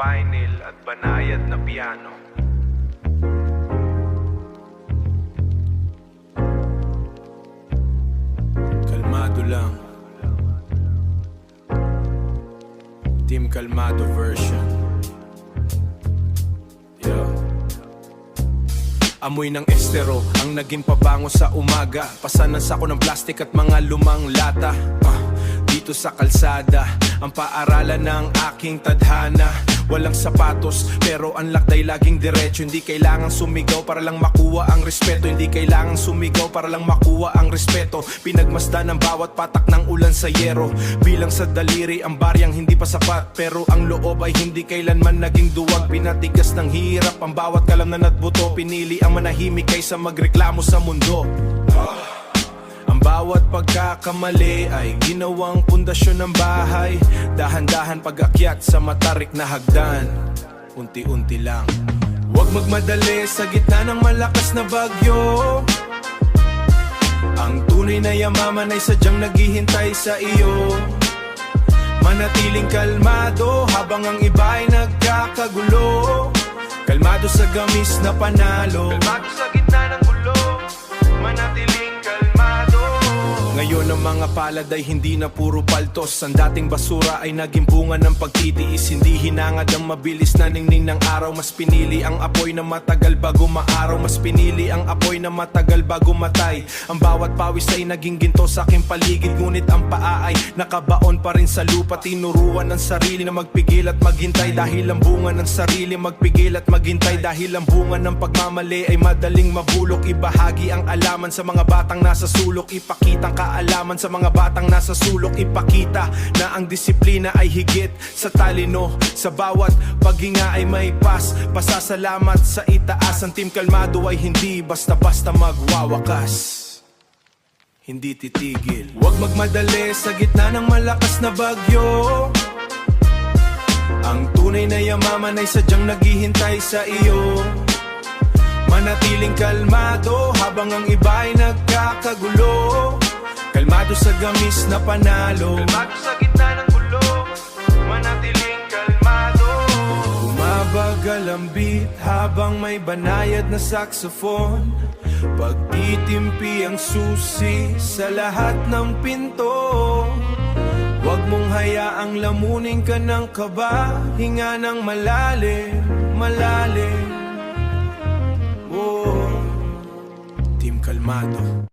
vinyl at banayad na piano. Kalmado lang. Team Kalmado version. Yo. Amoy ng estero ang naging pabango sa umaga. Pasanas ako ng plastic at mga lumang lata. Dito sa kalsada, ang paaralan ng aking tadhana. Walang sapatos, pero ang lakday laging diretso. Hindi kailangang sumigaw para lang makuha ang respeto. Hindi kailangang sumigaw para lang makuha ang respeto. Pinagmasdan ng bawat patak ng ulan sa yero. Bilang sa daliri ang baryang hindi pa sapat, pero ang loob ay hindi kailanman naging duwag. Pinatigas ng hirap ang bawat kalamnan at buto. Pinili ang manahimik kaysa magreklamo sa mundo. Bawat pagkakamali ay ginawang pundasyon ng bahay. Dahan-dahan pag-akyat sa matarik na hagdan. Unti-unti lang. Huwag magmadali sa gitna ng malakas na bagyo. Ang tunay na yamaman ay sadyang naghihintay sa iyo. Manatiling kalmado habang ang iba ay nagkakagulo. Kalmado sa gamis na panalo. Kalmado sa gitna ng gulo. Manatiling ngayon ang mga palad ay hindi na puro paltos. Ang dating basura ay naging bunga ng pagtitiis. Hindi hinangad ang mabilis na ningning ng araw. Mas pinili ang apoy na matagal bago maaraw. Mas pinili ang apoy na matagal bago matay. Ang bawat pawis ay naging ginto sa aking paligid. Ngunit ang paa ay nakabaon pa rin sa lupa. Tinuruan ng sarili na magpigil at maghintay. Dahil ang bunga ng sarili magpigil at maghintay. Dahil ang bunga ng pagmamali ay madaling mabulok. Ibahagi ang alaman sa mga batang nasa sulok. Ipakitang kaalaman sa mga batang nasa sulok. Ipakita na ang disiplina ay higit sa talino. Sa bawat paghinga ay may pasasalamat sa itaas. Ang Team Kalmado ay hindi basta-basta magwawakas. Hindi titigil. Huwag magmadali sa gitna ng malakas na bagyo. Ang tunay na yamaman ay sadyang naghihintay sa iyo. Manatiling kalmado habang ang iba ay nagkakagulo. Kalmado sa gamis na panalo. Kalmado sa gitna ng gulo. Manatiling kalmado. Bumabagal ang beat habang may banayad na saxophone. Pagtitimpi ang susi sa lahat ng pinto. Huwag mong hayaang lamunin ka ng kaba. Hinga ng malalim, malalim. Oh, Team Kalmado.